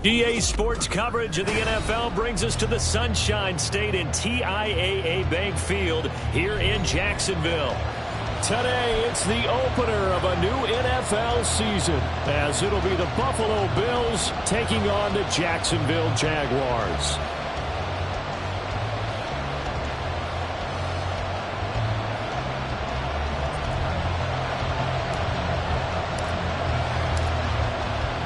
EA Sports coverage of the NFL brings us to the Sunshine State and TIAA Bank Field here in Jacksonville. Today, it's the opener of a new NFL season, as it'll be the Buffalo Bills taking on the Jacksonville Jaguars.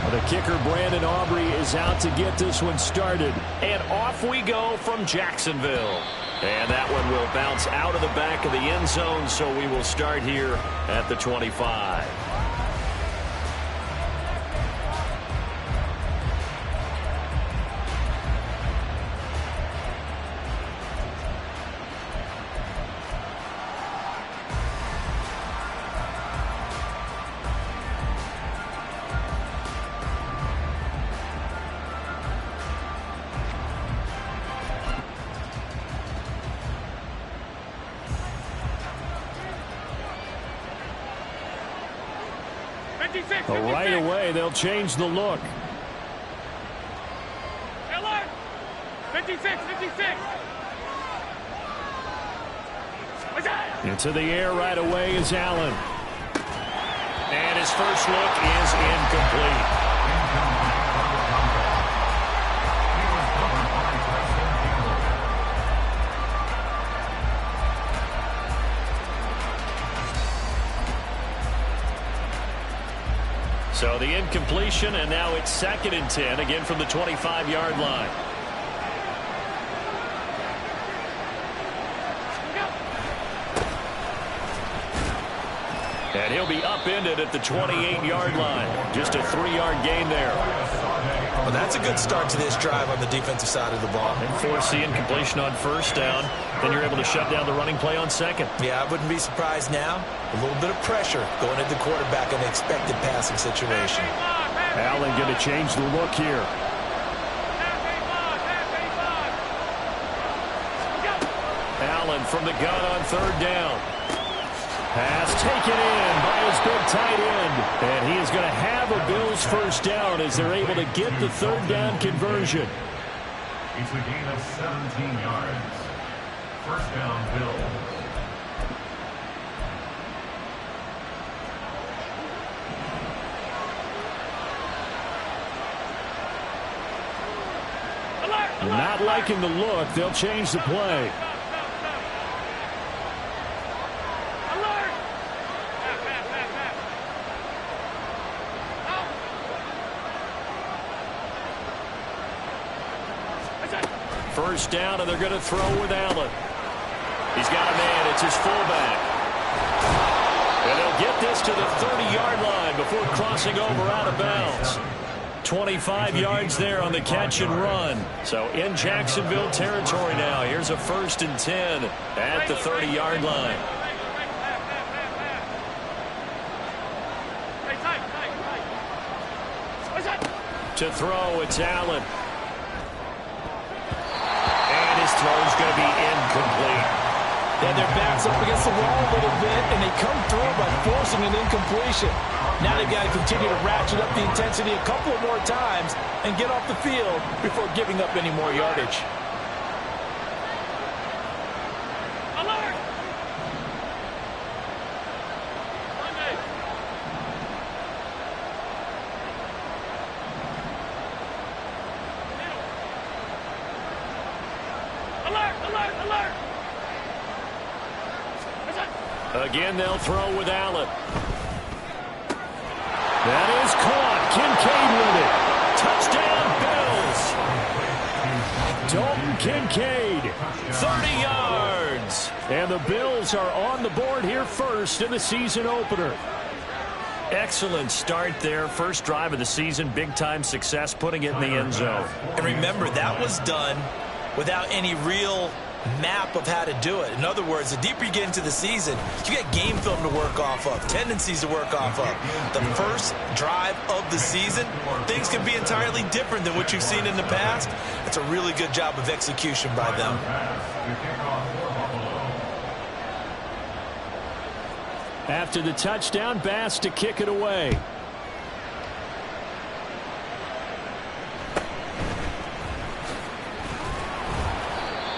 The kicker, Brandon Aubrey, is out to get this one started. And off we go from Jacksonville. And that one will bounce out of the back of the end zone, so we will start here at the 25. Right away, they'll change the look. 56. Into the air right away is Allen. And his first look is incomplete. So the incompletion, and now it's 2nd and 10, again from the 25-yard line. And he'll be upended at the 28-yard line. Just a 3-yard gain there. Well, that's a good start to this drive on the defensive side of the ball. And force the incompletion on first down. Then you're able to shut down the running play on second. Yeah, I wouldn't be surprised now. A little bit of pressure going at the quarterback in the expected passing situation. Allen going to change the look here. Allen from the gun on 3rd down. Pass taken in by his big tight end. And he is going to have a Bills first down as they're able to get the 3rd down conversion. It's a gain of 17 yards. First down, Bills. Not liking the look. They'll change the play. First down, and they're going to throw with Allen. He's got a man. It's his fullback. And they'll get this to the 30-yard line before crossing over out of bounds. 25 yards there on the catch and run. So in Jacksonville territory now. Here's a 1st and 10 at the 30-yard line. To throw, it's Allen. Throw's going to be incomplete. And their back's up against the wall a little bit, and they come through by forcing an incompletion. Now they've got to continue to ratchet up the intensity a couple of more times and get off the field before giving up any more yardage. Alert! Alert! Again, they'll throw with Allen. That is caught. Kincaid with it. Touchdown, Bills. Dalton Kincaid, 30 yards. And the Bills are on the board here first in the season opener. Excellent start there. First drive of the season. Big-time success putting it in the end zone. And remember, that was done without any real map of how to do it. In other words, the deeper you get into the season, you get game film to work off of, tendencies to work off of. The first drive of the season, things can be entirely different than what you've seen in the past. It's a really good job of execution by them. After the touchdown, Bass to kick it away.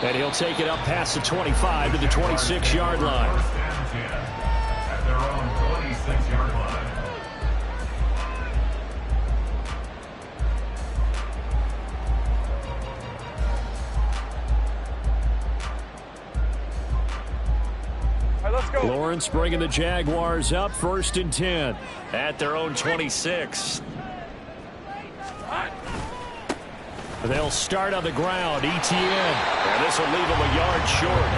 And he'll take it up past the 25 to the 26-yard line. First and 10 at their own 26-yard line. Lawrence bringing the Jaguars up 1st and 10 at their own 26. They'll start on the ground. Etienne. And this will leave him a yard short.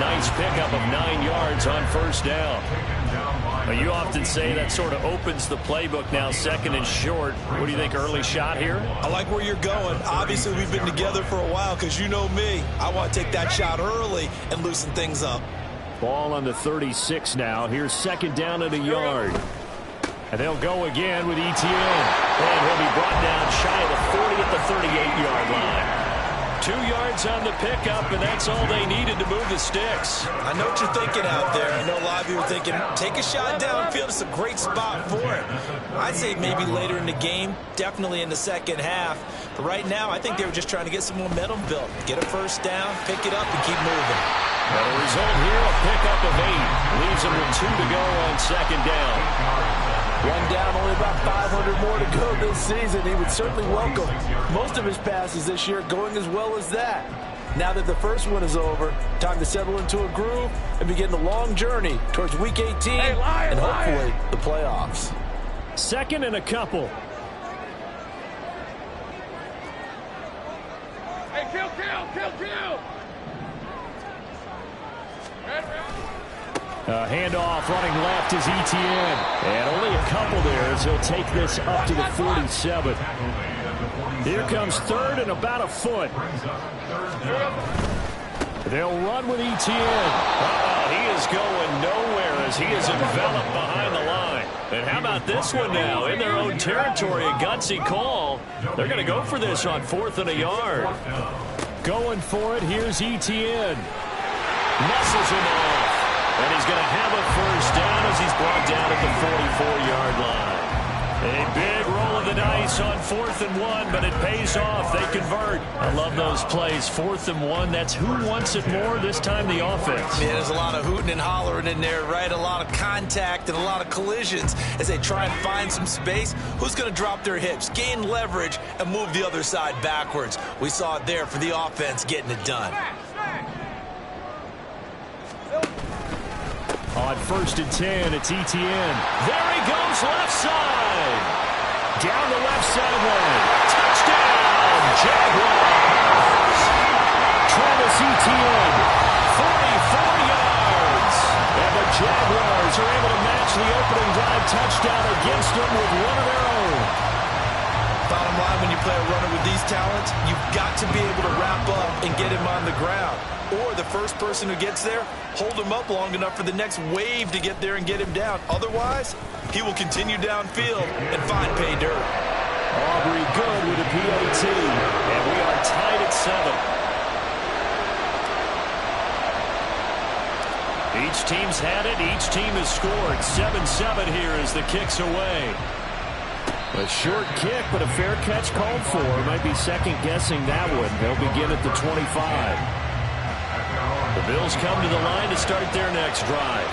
Nice pickup of 9 yards on 1st down. Now, you often say that sort of opens the playbook now, 2nd and short. What do you think, early shot here? I like where you're going. Obviously, we've been together for a while because you know me. I want to take that shot early and loosen things up. Ball on the 36 now. Here's 2nd down at a yard. And they'll go again with Etienne. And he'll be brought down shy of the 40 at the 38-yard line. 2 yards on the pickup, and that's all they needed to move the sticks. I know what you're thinking out there. I know a lot of you are thinking, take a shot downfield. It's a great spot for it. I'd say maybe later in the game, definitely in the second half. But right now, I think they were just trying to get some momentum built. Get a 1st down, pick it up, and keep moving. And the result here, a pickup of 8. Leaves them with 2 to go on 2nd down. One down, only about 500 more to go this season. He would certainly welcome most of his passes this year going as well as that. Now that the first one is over, time to settle into a groove and begin the long journey towards Week 18 and hopefully the playoffs. 2nd and a couple. Hey, kill. Handoff running left is Etienne. And only a couple there as he'll take this up to the 47. Here comes 3rd and about a foot. They'll run with Etienne. He is going nowhere as he is enveloped behind the line. And how about this one now? In their own territory, a gutsy call. They're going to go for this on 4th and a yard. Going for it, here's Etienne. Muscles him off. And he's going to have a 1st down as he's brought down at the 44-yard line. A big roll of the dice on 4th and 1, but it pays off. They convert. I love those plays. 4th and 1, that's who wants it more, this time the offense. Yeah, there's a lot of hooting and hollering in there, right? A lot of contact and a lot of collisions as they try and find some space. Who's going to drop their hips, gain leverage, and move the other side backwards? We saw it there for the offense getting it done. On 1st and 10, it's Etienne. There he goes, left side. Down the left sideline. Touchdown, Jaguars. Travis Etienne, 44 yards. And the Jaguars are able to match the opening drive touchdown against them with one of their own. Bottom line, when you play a runner with these talents, you've got to be able to wrap up and get him on the ground. Or the first person who gets there, hold him up long enough for the next wave to get there and get him down. Otherwise, he will continue downfield and find pay dirt. Aubrey good with a PAT. And we are tied at 7. Each team's had it. Each team has scored. 7-7 here as the kick's away. A short kick, but a fair catch called for. Might be second-guessing that one. They'll begin at the 25. The Bills come to the line to start their next drive.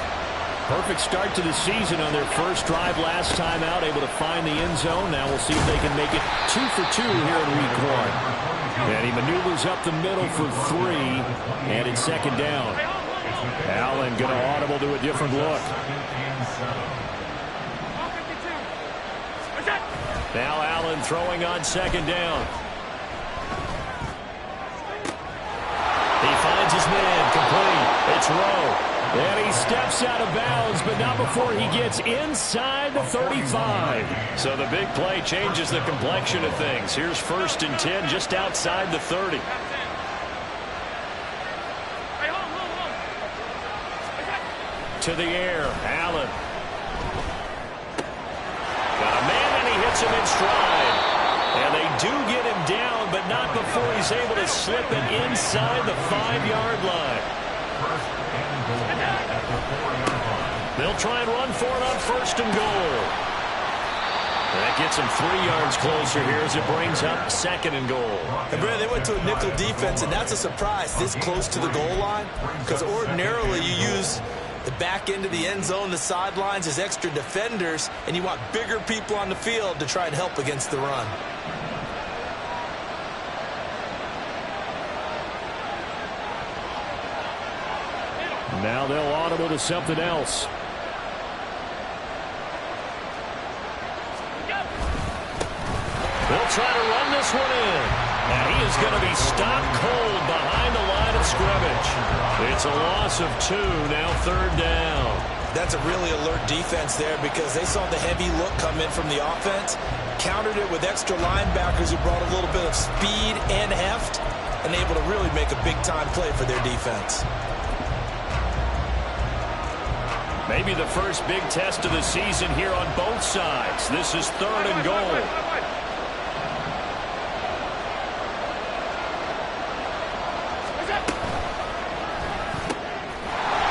Perfect start to the season on their first drive last time out, able to find the end zone. Now we'll see if they can make it 2 for 2 here in Week 1. And he maneuvers up the middle for 3, and it's 2nd down. Allen going to audible to a different look. Now Allen throwing on 2nd down. He finds his man, complete. It's Rowe. And he steps out of bounds, but not before he gets inside the 35. So the big play changes the complexion of things. Here's 1st and 10 just outside the 30. To the air, Allen. Got a man, and he hits him in stride. And they do get him down, but not before he's able to slip it inside the 5-yard line. They'll try and run for it on 1st and goal. That gets him 3 yards closer here as it brings up 2nd and goal. And Brad, they went to a nickel defense, and that's a surprise this close to the goal line, because ordinarily you use the back end of the end zone, the sidelines as extra defenders, and you want bigger people on the field to try and help against the run. Now they'll audible to something else. They'll try to run this one in. And he is going to be stopped cold behind the line of scrimmage. It's a loss of 2, now 3rd down. That's a really alert defense there because they saw the heavy look come in from the offense, countered it with extra linebackers who brought a little bit of speed and heft, and able to really make a big-time play for their defense. Maybe the first big test of the season here on both sides. This is 3rd and goal.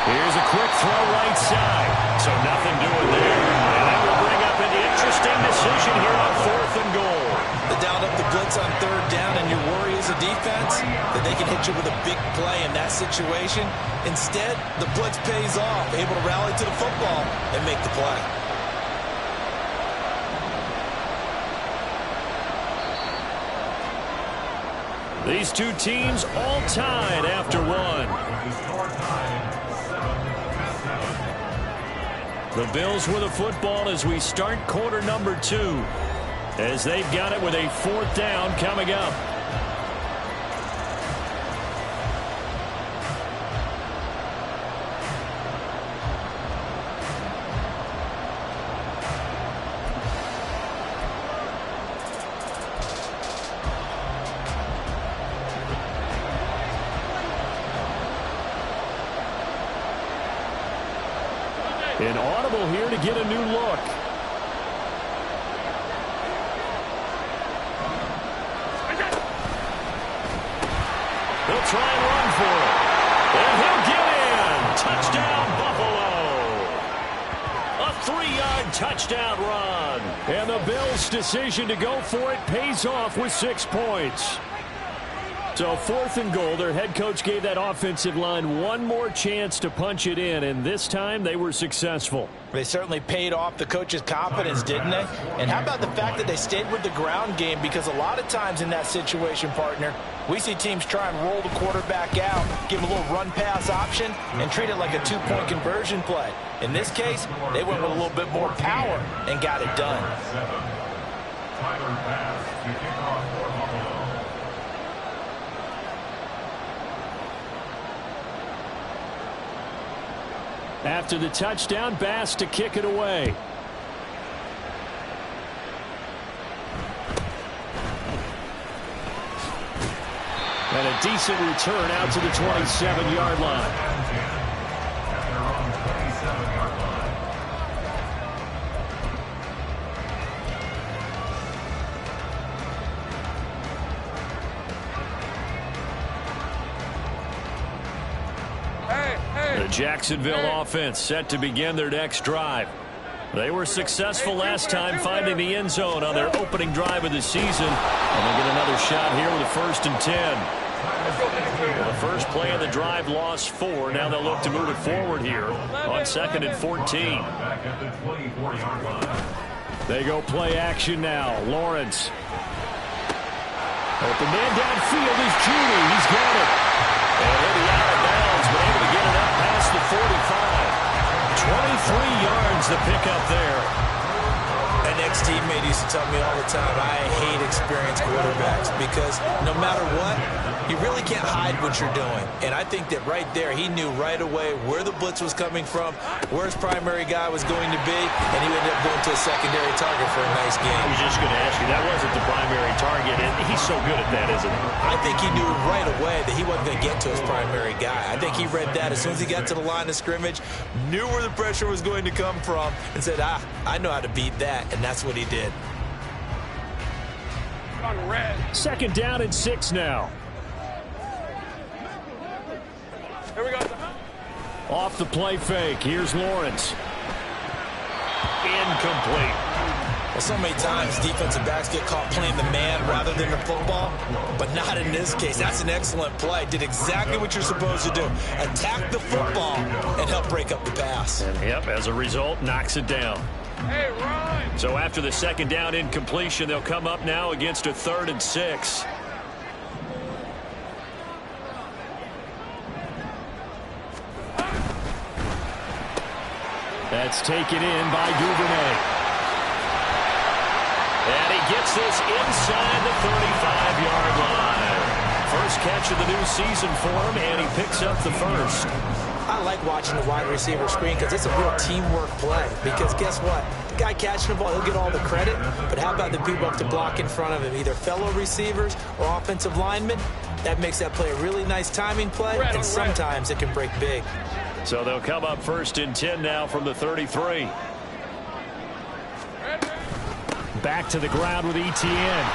Here's a quick throw right side. So nothing doing there. And that will bring up an interesting decision here on 4th and goal. They dialed up the blitz on 3rd down, and your worry as a defense that they can hit you with a big play in that situation. Instead, the blitz pays off, able to rally to the football and make the play. These two teams all tied after 1. The Bills with a football as we start quarter number 2. As they've got it with a 4th down coming up. An audible here to get a new look. He'll try and run for it. And he'll get in. Touchdown, Buffalo. A 3-yard touchdown run. And the Bills' decision to go for it pays off with 6 points. So 4th and goal, their head coach gave that offensive line one more chance to punch it in, and this time they were successful. They certainly paid off the coach's confidence, didn't they? And how about the fact that they stayed with the ground game? Because a lot of times in that situation, partner, we see teams try and roll the quarterback out, give him a little run-pass option, and treat it like a 2-point conversion play. In this case, they went with a little bit more power and got it done. Tyler Bass to kick off for Buffalo. After the touchdown, Bass to kick it away. And a decent return out to the 27-yard line. At their own 27-yard line. The Jacksonville offense set to begin their next drive. They were successful last time finding the end zone on their opening drive of the season. And they get another shot here with a 1st and 10. Well, the first play of the drive lost 4. Now they'll look to move it forward here on 2nd and 14. Back at the 24-yard line. They go play action now. Lawrence. Open man downfield is Judy. He's got it. And he'll be out of bounds, but able to get it up past the 45. 23 yards the pickup there. An ex-teammate used to tell me all the time, I hate experienced quarterbacks because no matter what, you really can't hide what you're doing. And I think that right there, he knew right away where the blitz was coming from, where his primary guy was going to be, and he ended up going to a secondary target for a nice game. I was just going to ask you, that wasn't the primary target, and he's so good at that, isn't he? I think he knew right away that he wasn't going to get to his primary guy. I think he read that as soon as he got to the line of scrimmage, knew where the pressure was going to come from, and said, I know how to beat that, and that's what he did. 2nd down and 6 now. Here we go. Off the play fake. Here's Lawrence. Incomplete. Well, so many times defensive backs get caught playing the man rather than the football, but not in this case. That's an excellent play. Did exactly what you're supposed to do. Attack the football and help break up the pass. Yep, as a result, knocks it down. Hey, Ryan. So after the second down incompletion, they'll come up now against a 3rd and 6. That's taken in by Duvernay. And he gets this inside the 35-yard line. First catch of the new season for him, and he picks up the first. I like watching the wide receiver screen because it's a real teamwork play. Because guess what? The guy catching the ball, he'll get all the credit. But how about the people up to block in front of him, either fellow receivers or offensive linemen? That makes that play a really nice timing play, and sometimes it can break big. So they'll come up 1st and 10 now from the 33. Back to the ground with Etienne.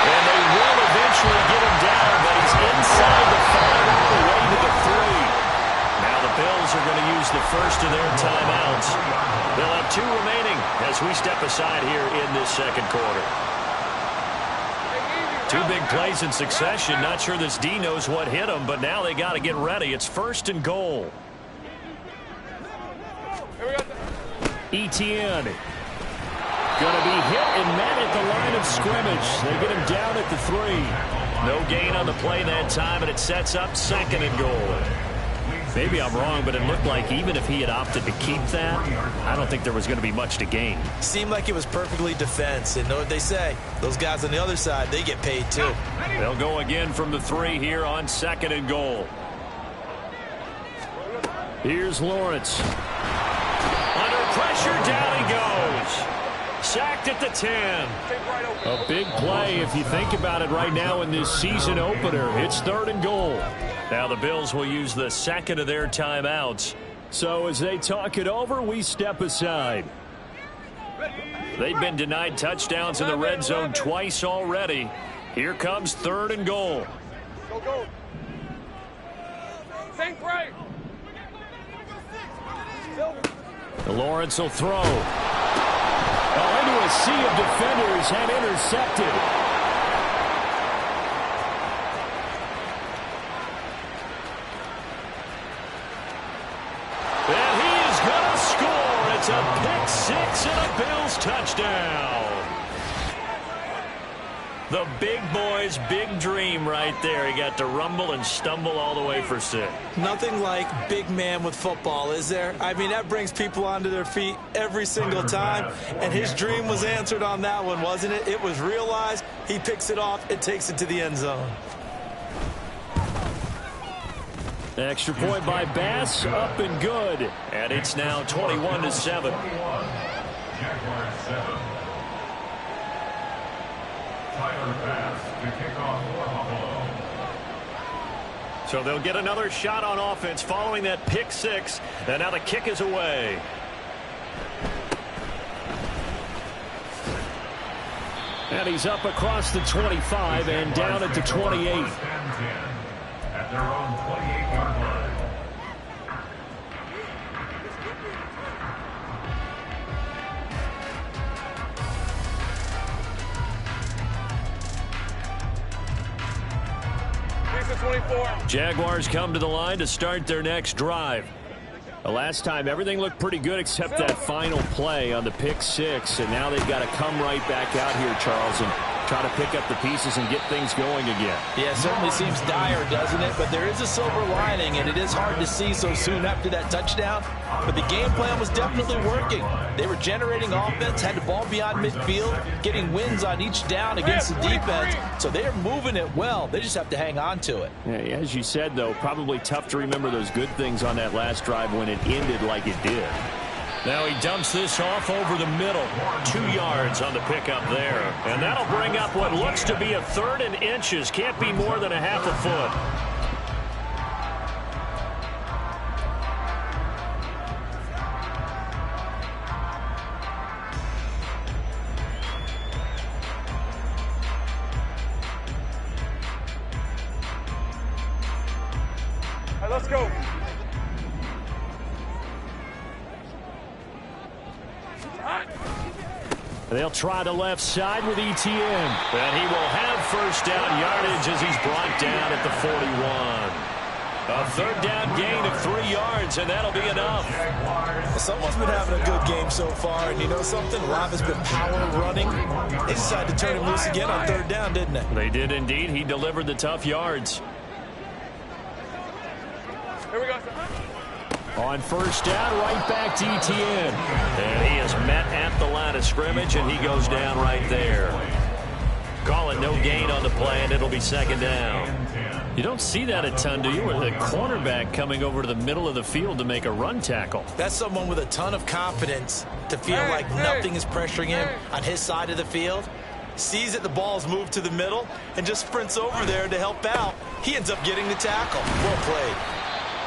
And they will eventually get him down, but he's inside the 5 all the way to the 3. Now the Bills are going to use the first of their timeouts. They'll have 2 remaining as we step aside here in this second quarter. 2 big plays in succession. Not sure this D knows what hit him, but now they got to get ready. It's 1st and goal. Etienne going to be hit and met at the line of scrimmage. They get him down at the 3. No gain on the play that time, and it sets up 2nd and goal. Maybe I'm wrong, but it looked like even if he had opted to keep that, I don't think there was going to be much to gain. Seemed like it was perfectly defense, and know what they say. Those guys on the other side, they get paid too. They'll go again from the 3 here on 2nd and goal. Here's Lawrence. Under pressure, down he goes. Sacked at the 10. A big play if you think about it right now in this season opener. It's 3rd and goal. Now the Bills will use the 2nd of their timeouts. So as they talk it over, we step aside. They've been denied touchdowns in the red zone twice already. Here comes 3rd and goal. Go, go. Think right. Lawrence will throw. Into a sea of defenders and intercepted. And he is going to score. It's a pick 6 and a Bills touchdown. The big boy's big dream right there. He got to rumble and stumble all the way for 6. Nothing like big man with football, is there? I mean, that brings people onto their feet every single time. And his dream was answered on that one, wasn't it? It was realized. He picks it off. It takes it to the end zone. Extra point by Bass, up and good. And it's now 21-7. Jaguars 7. Tyler Bass to kick off for Buffalo. So they'll get another shot on offense following that pick 6. And now the kick is away. And he's up across the 25 and down at the 28. At their own 28-yard line. Jaguars come to the line to start their next drive. The last time everything looked pretty good except that final play on the pick 6, and now they've got to come right back out here, Charles, and try to pick up the pieces and get things going again. Yeah, it certainly seems dire, doesn't it? But there is a silver lining, and it is hard to see so soon after that touchdown. But the game plan was definitely working. They were generating offense, had the ball beyond midfield, getting wins on each down against the defense. So they are moving it well. They just have to hang on to it. Yeah, as you said, though, probably tough to remember those good things on that last drive when it ended like it did. Now he dumps this off over the middle. 2 yards on the pickup there. And that'll bring up what looks to be a 3rd and inches. Can't be more than a half a foot. Let's go. They'll try the left side with Etienne. And he will have first down yardage as he's brought down at the 41. A third down gain of 3 yards, and that'll be enough. Someone's been having a good game so far, and you know something? Live has been power running. They decided to turn him loose again on third down, didn't they? They did indeed. He delivered the tough yards. Here we go. On first down, right back to Etienne. And he is met at the line of scrimmage, and he goes down right there. Call it no gain on the play, and it'll be second down. You don't see that a ton, do you? With a cornerback coming over to the middle of the field to make a run tackle. That's someone with a ton of confidence to feel like nothing is pressuring him on his side of the field. Sees that the ball's moved to the middle and just sprints over there to help out. He ends up getting the tackle. Well played.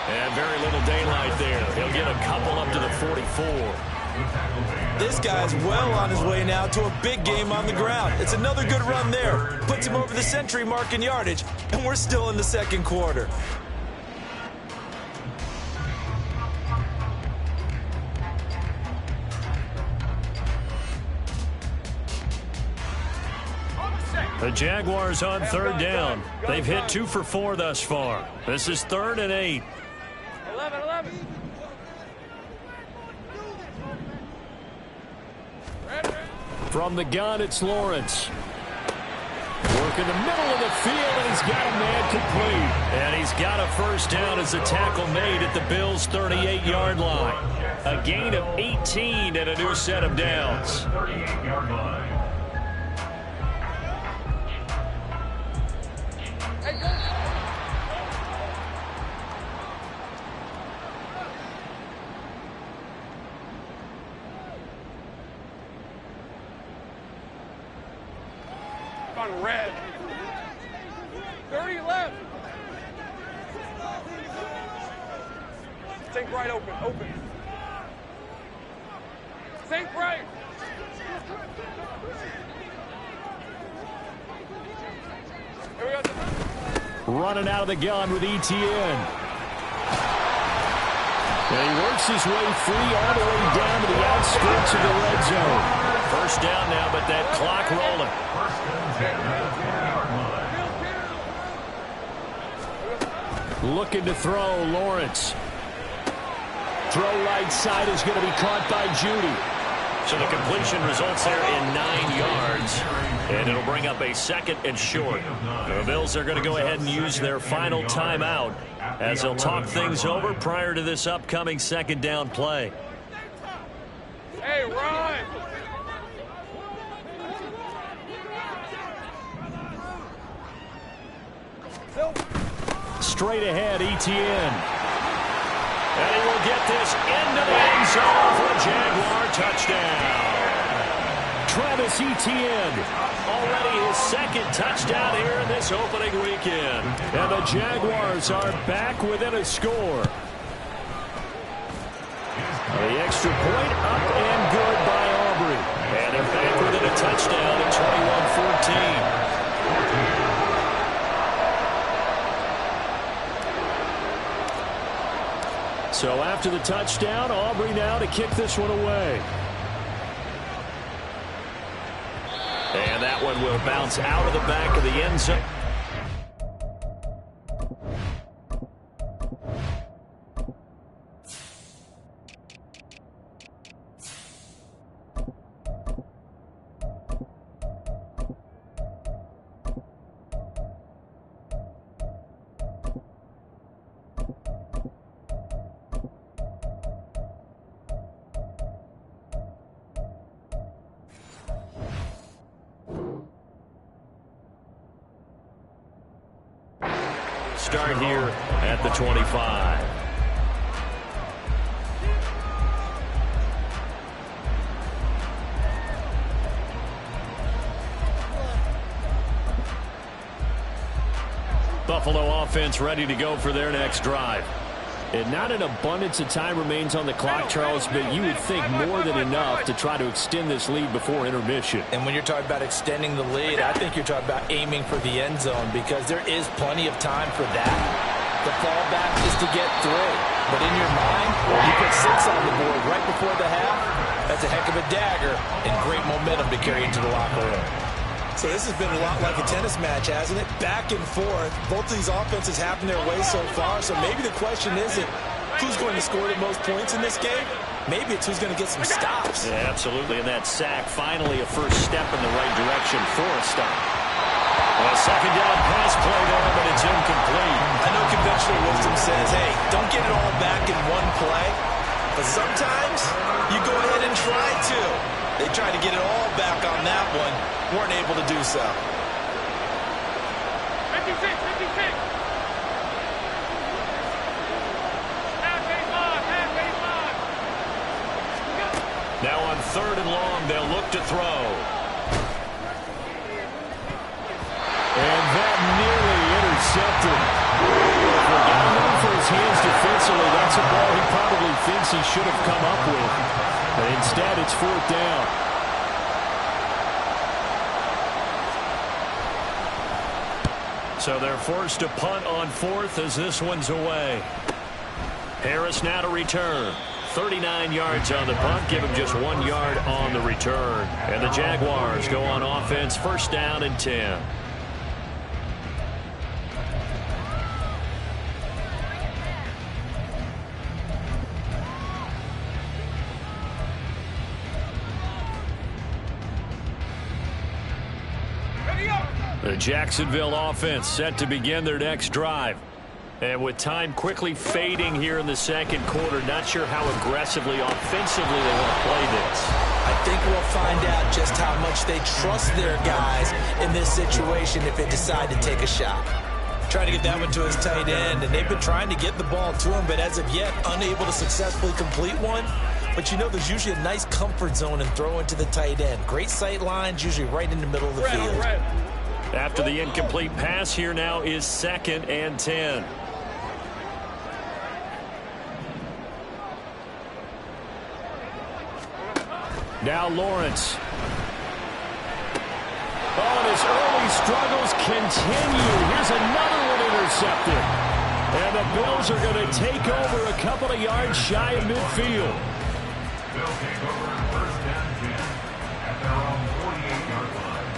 And very little daylight there. He'll get a couple up to the 44. This guy's well on his way now to a big game on the ground. It's another good run there. Puts him over the century mark in yardage, and we're still in the second quarter. The Jaguars on third down. They've hit 2 for 4 thus far. This is 3rd and 8. 11. From the gun, it's Lawrence. Work in the middle of the field, and he's got a man complete. And he's got a first down as the tackle made at the Bills' 38-yard line. A gain of 18 and a new set of downs. 38-yard line. On red. 30 left. Think right, open. Think right. Here we go. Running out of the gun with Etienne. And he works his way free all the way down to the outskirts of the red zone. First down now, but that clock rolling. Looking to throw, Lawrence. Throw right side is going to be caught by Judy. So the completion results there in 9 yards. And it'll bring up a 2nd and short. The Bills are going to go ahead and use their final timeout as they'll talk things over prior to this upcoming 2nd down play. Hey, run! Straight ahead, Etienne. And he will get this into the end zone for a Jaguar touchdown. Travis Etienne, already his 2nd touchdown here in this opening weekend. And the Jaguars are back within a score. The extra point up and good by Aubrey. And they're back within a touchdown at 21-14. So after the touchdown, Aubrey now to kick this one away. And that one will bounce out of the back of the end zone. Start here at the 25. Buffalo offense ready to go for their next drive. And not an abundance of time remains on the clock, Charles, but you would think more than enough to try to extend this lead before intermission. And when you're talking about extending the lead, I think you're talking about aiming for the end zone because there is plenty of time for that. The fallback is to get 3. But in your mind, you put 6 on the board right before the half. That's a heck of a dagger and great momentum to carry into the locker room. So this has been a lot like a tennis match, hasn't it? Back and forth. Both of these offenses happen their way so far, so maybe the question isn't who's going to score the most points in this game. Maybe it's who's going to get some stops. Yeah, absolutely. And that sack, finally a first step in the right direction for a stop. A second down pass play there, but it's incomplete. I know conventional wisdom says, hey, don't get it all back in one play. But sometimes you go ahead and try to. They tried to get it all back on that one. Weren't able to do so. 56, 56. Now on 3rd and long, they'll look to throw. And that nearly intercepted. If he got enough for his hands defensively, that's a ball he probably thinks he should have come up with. But instead, it's 4th down. So they're forced to punt on 4th as this one's away. Harris now to return. 39 yards on the punt, give him just 1 yard on the return. And the Jaguars go on offense, 1st down and 10. The Jacksonville offense set to begin their next drive. And with time quickly fading here in the second quarter, not sure how aggressively, offensively they want to play this. I think we'll find out just how much they trust their guys in this situation if they decide to take a shot. Trying to get that one to his tight end, and they've been trying to get the ball to him, but as of yet, unable to successfully complete one. But you know, there's usually a nice comfort zone in throwing to the tight end. Great sight lines, usually right in the middle of the field. After the incomplete pass, here now is 2nd and 10. Now Lawrence. Oh, and his early struggles continue. Here's another one intercepted. And the Bills are going to take over a couple of yards shy of midfield. They'll take over 1st and 10 at their own 48-yard line.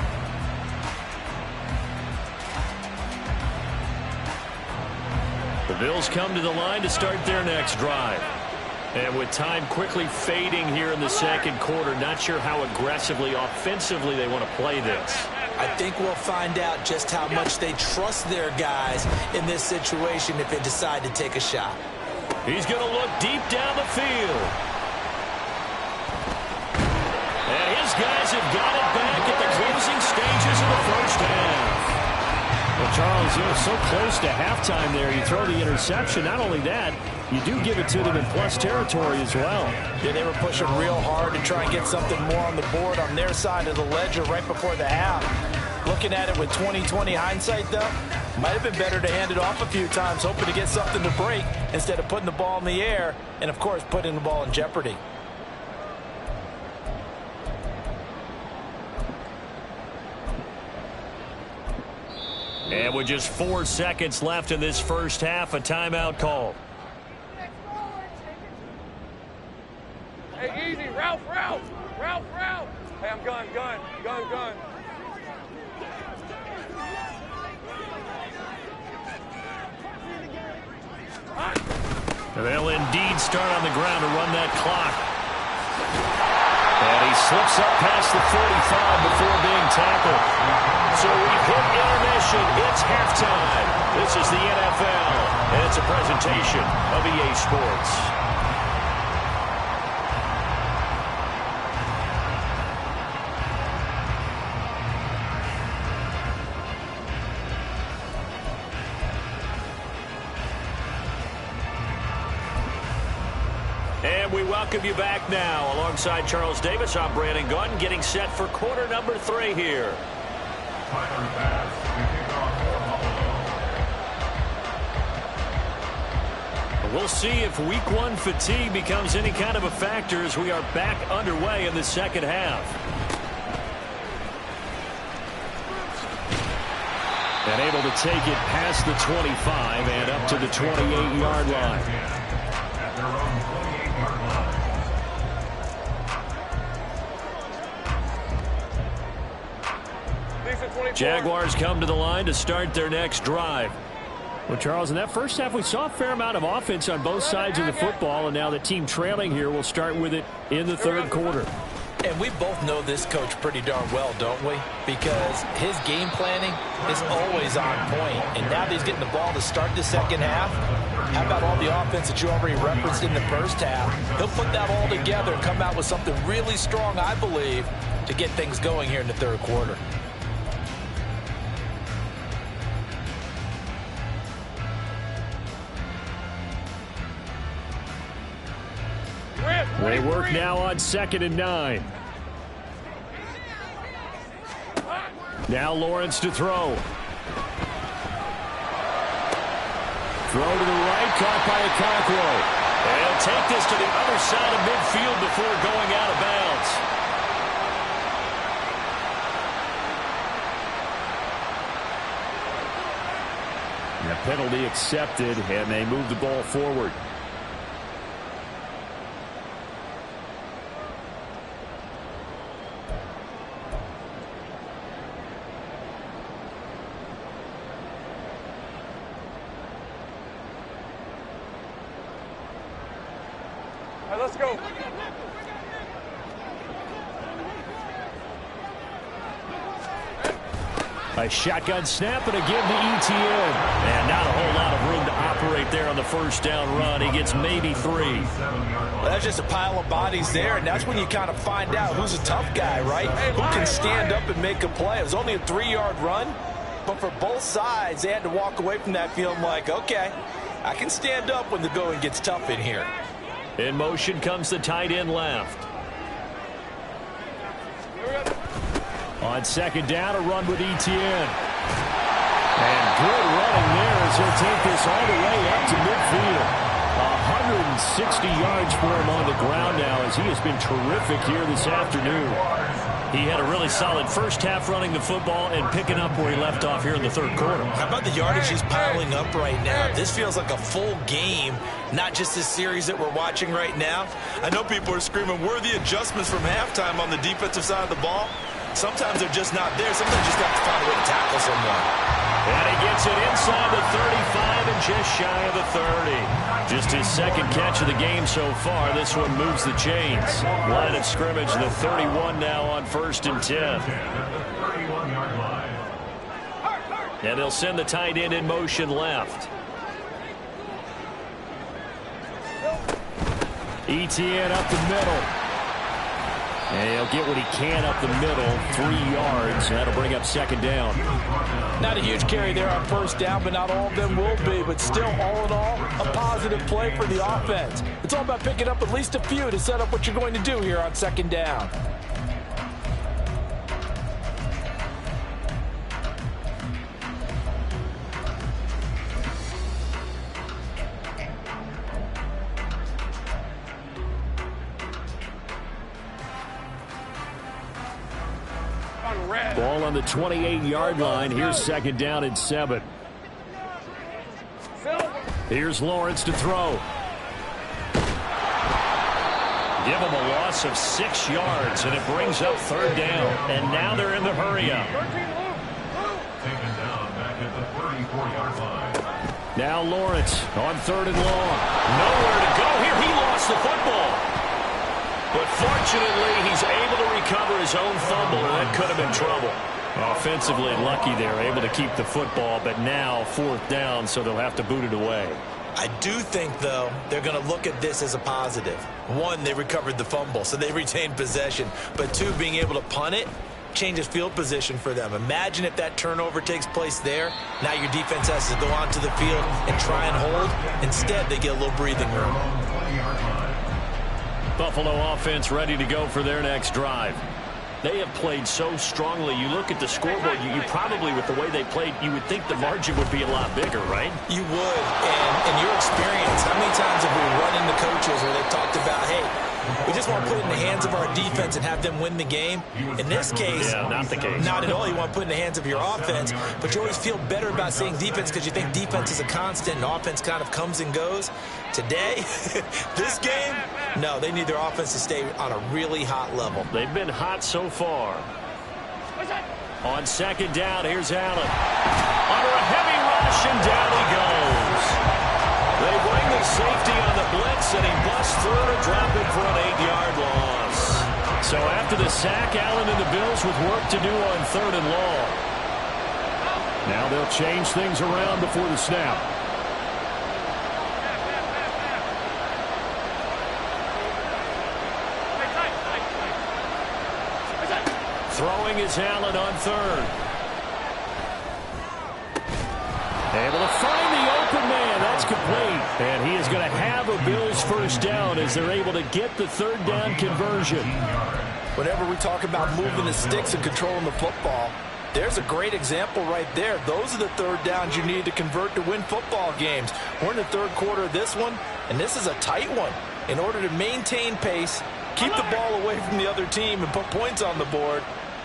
The Bills come to the line to start their next drive. And with time quickly fading here in the second quarter, not sure how aggressively, offensively they want to play this. I think we'll find out just how much they trust their guys in this situation if they decide to take a shot. He's going to look deep down the field. And his guys have got it back at the closing stages of the first half. Well, Charles, you know, so close to halftime there. You throw the interception. Not only that, you do give it to them in plus territory as well. Yeah, they were pushing real hard to try and get something more on the board on their side of the ledger right before the half. Looking at it with 20/20 hindsight, though, might have been better to hand it off a few times, hoping to get something to break instead of putting the ball in the air and, of course, putting the ball in jeopardy. And with just 4 seconds left in this first half, a timeout call. Hey, easy. Ralph. Hey, I'm gun. And they'll indeed start on the ground to run that clock. And he slips up past the 45 before being tackled. So we've hit intermission. It's halftime. This is the NFL, and it's a presentation of EA Sports. And we welcome you back now. Alongside Charles Davis, I'm Brandon Gaudin, getting set for quarter number 3 here. We'll see if week 1 fatigue becomes any kind of a factor as we are back underway in the second half. And able to take it past the 25 and up to the 28-yard line. Jaguars come to the line to start their next drive. Well, Charles, in that first half, we saw a fair amount of offense on both sides of the football, and now the team trailing here will start with it in the third quarter. And we both know this coach pretty darn well, don't we? Because his game planning is always on point. And now that he's getting the ball to start the second half, how about all the offense that you already referenced in the first half? He'll put that all together and come out with something really strong, I believe, to get things going here in the third quarter. They work now on 2nd and 9. Now Lawrence to throw. Throw to the right, caught by Okonkwo. And he'll take this to the other side of midfield before going out of bounds. The penalty accepted, and they move the ball forward. Let's go. A shotgun snap and a give to Etienne. And not a whole lot of room to operate there on the first down run. He gets maybe 3. Well, that's just a pile of bodies there, and that's when you kind of find out who's a tough guy, right? Who can stand up and make a play. It was only a 3-yard run, but for both sides, they had to walk away from that feeling like, okay, I can stand up when the going gets tough in here. In motion comes the tight end left. On 2nd down, a run with Etienne. And good running there as he'll take this all the way up to midfield. 160 yards for him on the ground now as he has been terrific here this afternoon. He had a really solid first half running the football and picking up where he left off here in the third quarter. How about the yardage he's piling up right now? This feels like a full game, not just this series that we're watching right now. I know people are screaming, where are the adjustments from halftime on the defensive side of the ball? Sometimes they're just not there. Sometimes you just have to find a way to tackle someone. And he gets it inside the 35 and just shy of the 30. Just his second catch of the game so far. This one moves the chains. Line of scrimmage, the 31 now on 1st and 10. And they'll send the tight end in motion left. Etienne up the middle. And he'll get what he can up the middle, 3 yards, and that'll bring up 2nd down. Not a huge carry there on first down, but not all of them will be. But still, all in all, a positive play for the offense. It's all about picking up at least a few to set up what you're going to do here on 2nd down. Ball on the 28-yard line. Here's 2nd down and 7. Here's Lawrence to throw. Give him a loss of 6 yards, and it brings up 3rd down. And now they're in the hurry-up. Taken down back at the 34-yard line. Now Lawrence on 3rd and long. Nowhere to go here. He lost the football. But fortunately, he's able to recover his own fumble, and that could have been trouble. Offensively lucky they're able to keep the football, but now 4th down, so they'll have to boot it away. I do think, though, they're going to look at this as a positive. 1, they recovered the fumble, so they retained possession. But 2, being able to punt it changes field position for them. Imagine if that turnover takes place there. Now your defense has to go onto the field and try and hold. Instead, they get a little breathing room. Buffalo offense ready to go for their next drive. They have played so strongly. You look at the scoreboard, you probably, with the way they played, you would think the margin would be a lot bigger, right? You would. And in your experience, how many times have we run into coaches where they've talked about, hey, we just want to put it in the hands of our defense and have them win the game? In this case, not the case. Not at all. You want to put it in the hands of your offense, but you always feel better about saying defense because you think defense is a constant and offense kind of comes and goes. Today, this game, no, they need their offense to stay on a really hot level. They've been hot so far. On second down, here's Allen. Under a heavy rush, and down he goes. They bring the safety on the blitz, and he busts through to drop it for an 8-yard loss. So after the sack, Allen and the Bills with work to do on 3rd and long. Now they'll change things around before the snap. Throwing is Allen on 3rd. Able to find the open man. That's complete. And he is going to have a Bills first down as they're able to get the 3rd down conversion. Whenever we talk about moving the sticks and controlling the football, there's a great example right there. Those are the 3rd downs you need to convert to win football games. We're in the 3rd quarter of this one, and this is a tight one. In order to maintain pace, keep the ball away from the other team, and put points on the board,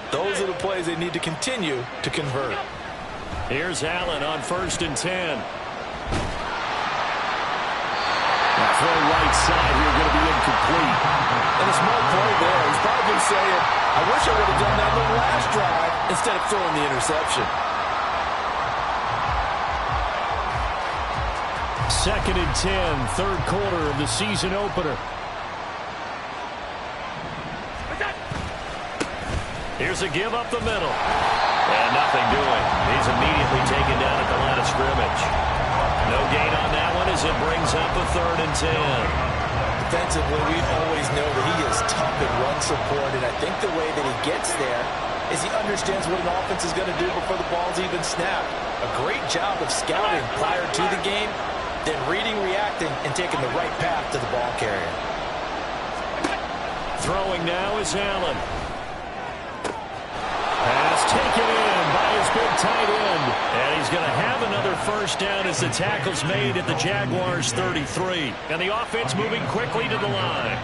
those are the plays they need to continue to convert. Here's Allen on 1st and 10. That throw right side here going to be incomplete. And a small play there. He's probably saying, I wish I would have done that on the last drive instead of throwing the interception. 2nd and 10, 3rd quarter of the season opener. Here's a give up the middle. And nothing doing. He's immediately taken down at the line of scrimmage. No gain on that one as it brings up a 3rd and 10. Defensively, we always know that he is tough in run support, and I think the way that he gets there is he understands what an offense is going to do before the ball's even snapped. A great job of scouting prior to the game, then reading, reacting, and taking the right path to the ball carrier. Throwing now is Allen. Pass taken in by his big tight end. And he's going to have another first down as the tackle's made at the Jaguars' 33. And the offense moving quickly to the line.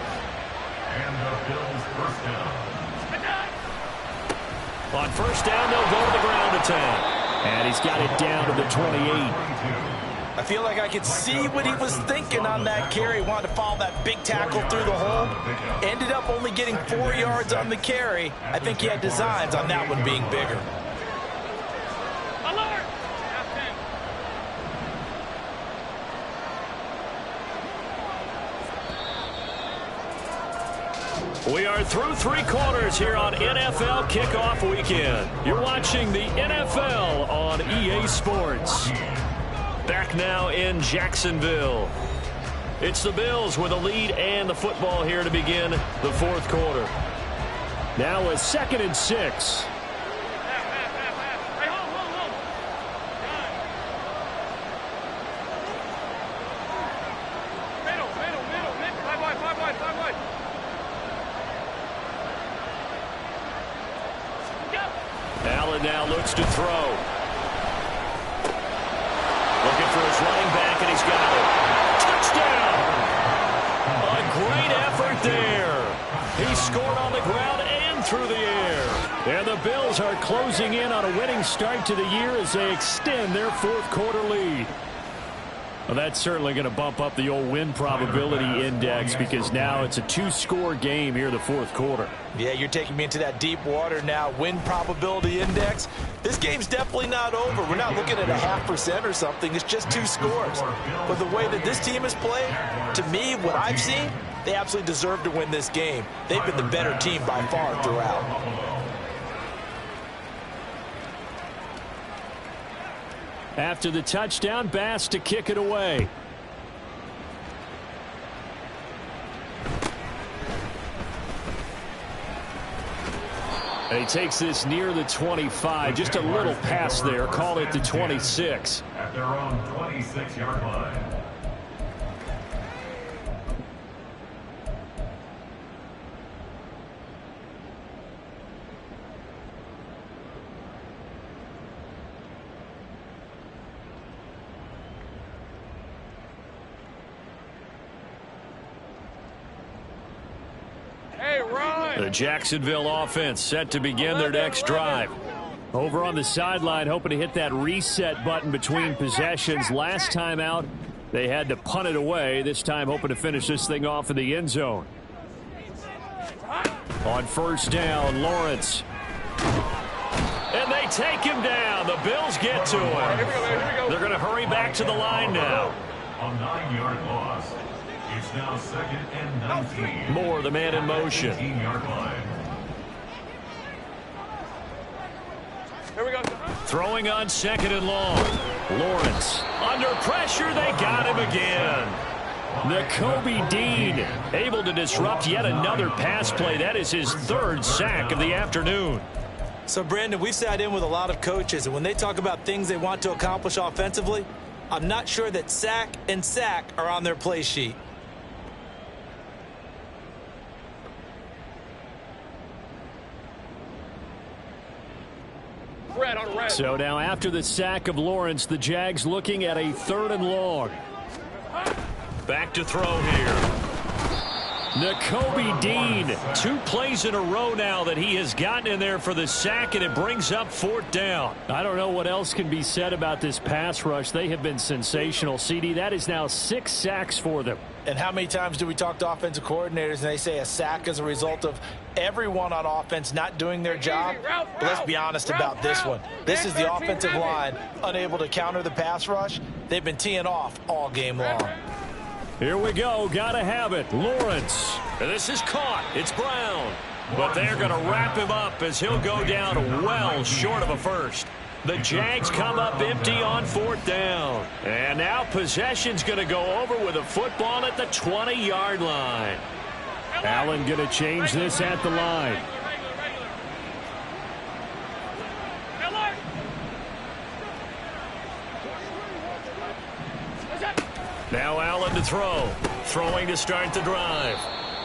And the Bills first down. On first down, they'll go to the ground attack. And he's got it down to the 28. I feel like I could see what he was thinking on that carry. Wanted to follow that big tackle through the hole. Ended up only getting 4 yards on the carry. I think he had designs on that one being bigger. We are through 3 quarters here on NFL Kickoff Weekend. You're watching the NFL on EA Sports. Back now in Jacksonville. It's the Bills with a lead and the football here to begin the 4th quarter. Now a 2nd and 6. Allen now looks to throw. Looking for his running back, and he's got it. Touchdown! A great effort there. He scored on the ground and through the air. And the Bills are closing in on a winning start to the year as they extend their 4th quarter lead. Well, that's certainly going to bump up the old win probability index because now it's a 2-score game here in the 4th quarter. Yeah, you're taking me into that deep water now. Win probability index. This game's definitely not over. We're not looking at a 0.5% or something. It's just 2 scores. But the way that this team has played, to me, what I've seen, they absolutely deserve to win this game. They've been the better team by far throughout. After the touchdown, Bass to kick it away. And he takes this near the 25. Just a little pass there. Call it the 26. At their own 26-yard line. The Jacksonville offense set to begin their next drive. Over on the sideline, hoping to hit that reset button between possessions. Last time out, they had to punt it away. This time, hoping to finish this thing off in the end zone. On first down, Lawrence. And take him down. The Bills get to him. Here we go. They're going to hurry back to the line now. A 9-yard loss. It's now 2nd and 19. Moore, the man in motion. 18-yard line. Here we go. Throwing on 2nd and long. Lawrence. Under pressure, they got him again. Nakobe Dean able to disrupt yet another pass play. That is his 3rd sack of the afternoon. So, Brandon, we've sat in with a lot of coaches, and when they talk about things they want to accomplish offensively, I'm not sure that sack and sack are on their play sheet. Red on red. So now after the sack of Lawrence, the Jags looking at a 3rd and long. Back to throw here. Nakobe Dean. 2 plays in a row now that he has gotten in there for the sack, and it brings up 4th down. I don't know what else can be said about this pass rush. They have been sensational, CD. That is now 6 sacks for them. And how many times do we talk to offensive coordinators and they say a sack is a result of everyone on offense not doing their job? But let's be honest about this one. This is the offensive line unable to counter the pass rush. They've been teeing off all game long. Here we go. Gotta have it. Lawrence. And this is caught. It's Brown. But they're going to wrap him up as he'll go down well short of a first. The Jags come up empty on 4th down. And now possession's going to go over with a football at the 20-yard line. Allen going to change this at the line. Now Allen to throw. Throwing to start the drive.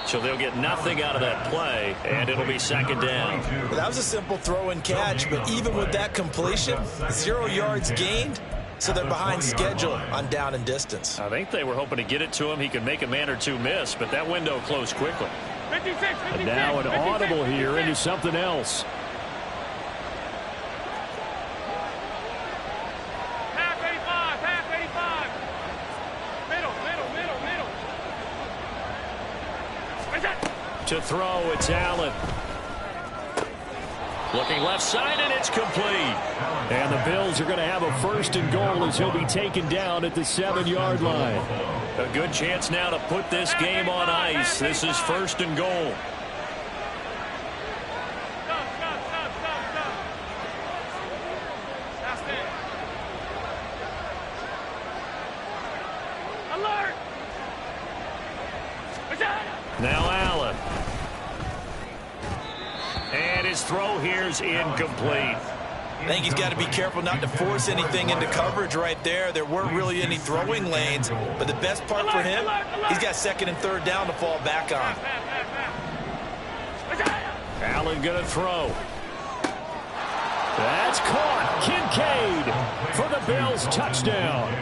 So they'll get nothing out of that play, and it'll be 2nd down. Well, that was a simple throw and catch, but even with that completion, 0 yards gained, so they're behind schedule on down and distance. I think they were hoping to get it to him. He could make a man or 2 miss, but that window closed quickly. 56, And now an audible here into something else. Half 85. To throw, it's Allen. Looking left side, and it's complete. And the Bills are going to have a 1st and goal as he'll be taken down at the 7-yard line. A good chance now to put this game on ice. This is 1st and goal. Alert! Now Allen. And his throw here's incomplete. I think he's got to be careful not to force anything into coverage right there. There weren't really any throwing lanes, but the best part for him, he's got 2nd and 3rd down to fall back on. Allen going to throw. That's caught. Kincaid for the Bills touchdown.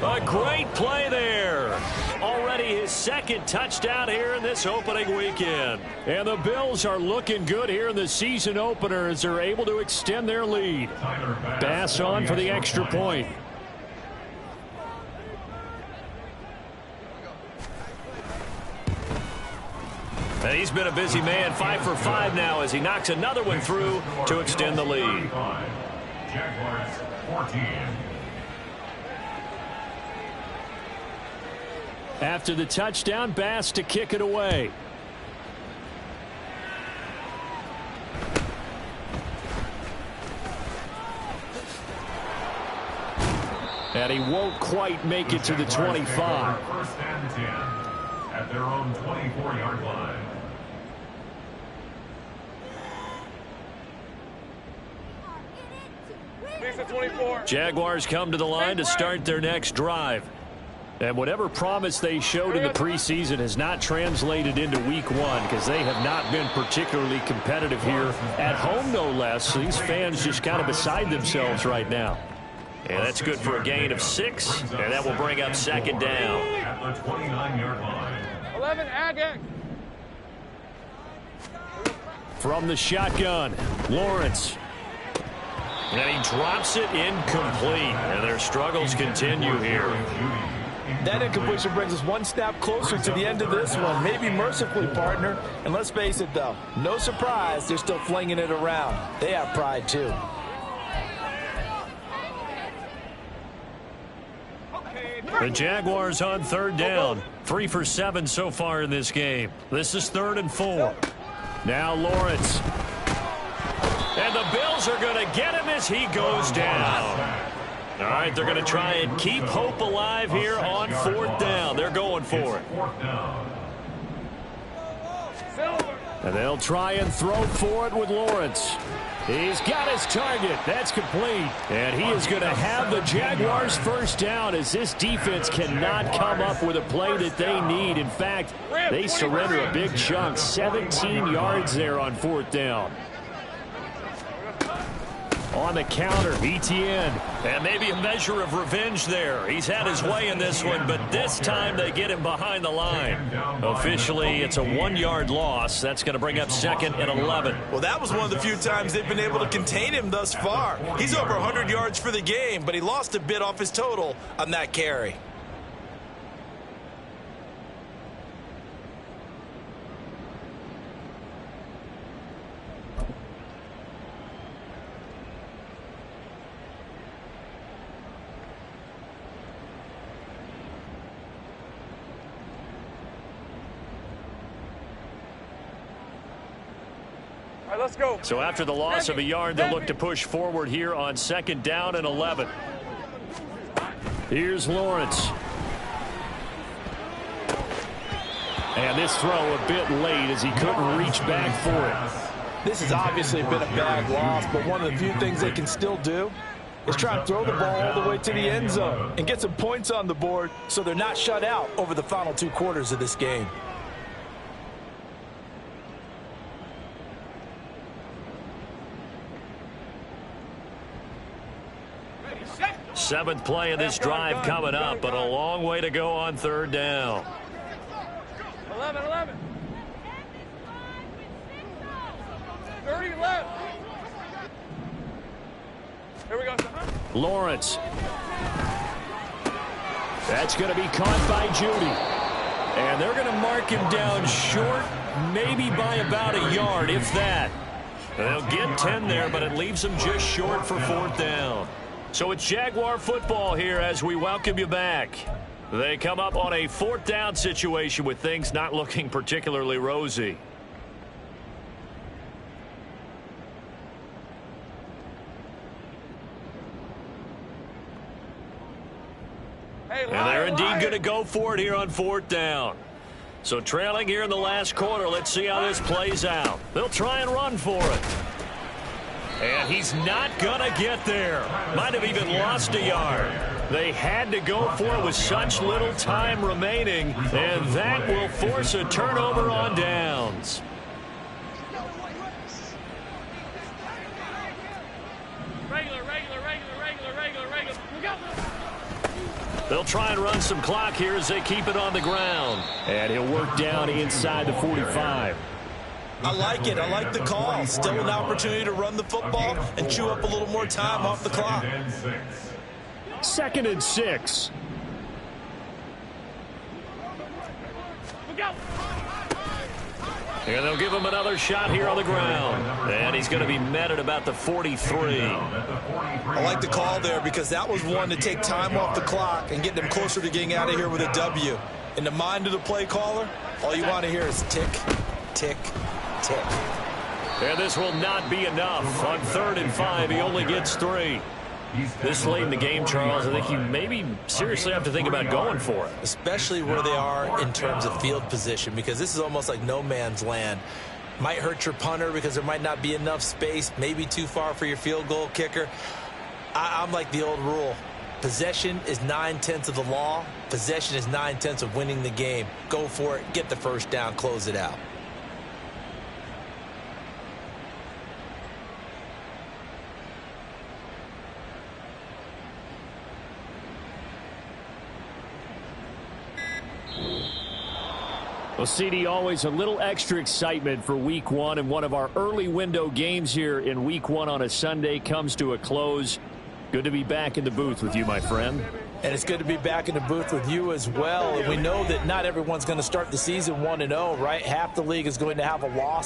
A great play there. Already his 2nd touchdown here in this opening weekend. And the Bills are looking good here in the season opener as they're able to extend their lead. Bass on for the extra point. And he's been a busy man, 5 for 5 now as he knocks another one through to extend the lead. Jaguars 14. After the touchdown, Bass to kick it away. And he won't quite make it to the 25. 1st and 10 at their own 24-yard line. He's at 24. Jaguars come to the line to start their next drive. And whatever promise they showed in the preseason has not translated into week 1 because they have not been particularly competitive here at home, no less. These fans just kind of beside themselves right now. And that's good for a gain of 6, and that will bring up 2nd down. At the 29-yard line. 11, Agak. From the shotgun, Lawrence. And he drops it incomplete. And their struggles continue here. That incompletion brings us one snap closer to the end of this one. Maybe mercifully, partner. And let's face it, though, no surprise, they're still flinging it around. They have pride, too. The Jaguars on third down. 3 for 7 so far in this game. This is 3rd and 4. Now Lawrence. And the Bills are going to get him as he goes down. All right, they're going to try and keep hope alive here on 4th down. They're going for it. And they'll try and throw for it with Lawrence. He's got his target. That's complete. And he is going to have the Jaguars first down as this defense cannot come up with a play that they need. In fact, they surrender a big chunk. 17 yards there on 4th down. On the counter, Etienne. And maybe a measure of revenge there. He's had his way in this one, but this time they get him behind the line. Officially, it's a 1-yard loss. That's going to bring up 2nd and 11. Well, that was one of the few times they've been able to contain him thus far. He's over 100 yards for the game, but he lost a bit off his total on that carry. Let's go. So after the loss of a yard, they'll look to push forward here on 2nd down and 11. Here's Lawrence. And this throw a bit late as he couldn't reach back for it. This has obviously been a bad loss, but one of the few things they can still do is try to throw the ball all the way to the end zone and get some points on the board so they're not shut out over the final 2 quarters of this game. Seventh play of this drive coming up, but a long way to go on 3rd down. 11. 30 left. Here we go. Lawrence. That's going to be caught by Judy. And they're going to mark him down short, maybe by about a yard, if that. They'll get 10 there, but it leaves them just short for 4th down. So it's Jaguar football here as we welcome you back. They come up on a 4th down situation with things not looking particularly rosy. And they're indeed going to go for it here on 4th down. So trailing here in the last quarter, let's see how this plays out. They'll try and run for it. And he's not going to get there. Might have even lost a yard. They had to go for it with such little time remaining, and that will force a turnover on downs. Regular. Look out. They'll try and run some clock here as they keep it on the ground. And he'll work down inside the 45. I like it. I like the call. Still an opportunity to run the football and chew up a little more time off the clock. 2nd and 6. Look out. And they'll give him another shot here on the ground. And he's going to be met at about the 43. I like the call there because that was one to take time off the clock and get them closer to getting out of here with a W. In the mind of the play caller, all you want to hear is tick, tick, tick. And this will not be enough. On 3rd and 5, he only gets 3. This late in the game, Charles, I think you maybe seriously have to think about going for it. Especially where they are in terms of field position, because this is almost like no man's land. Might hurt your punter because there might not be enough space, maybe too far for your field goal kicker. I'm like the old rule. Possession is 9/10 of the law. Possession is 9/10 of winning the game. Go for it, get the first down, close it out. Well, CD, always a little extra excitement for Week 1, and one of our early window games here in Week 1 on a Sunday comes to a close. Good to be back in the booth with you, my friend. And it's good to be back in the booth with you as well. And we know that not everyone's going to start the season 1-0, right? Half the league is going to have a loss.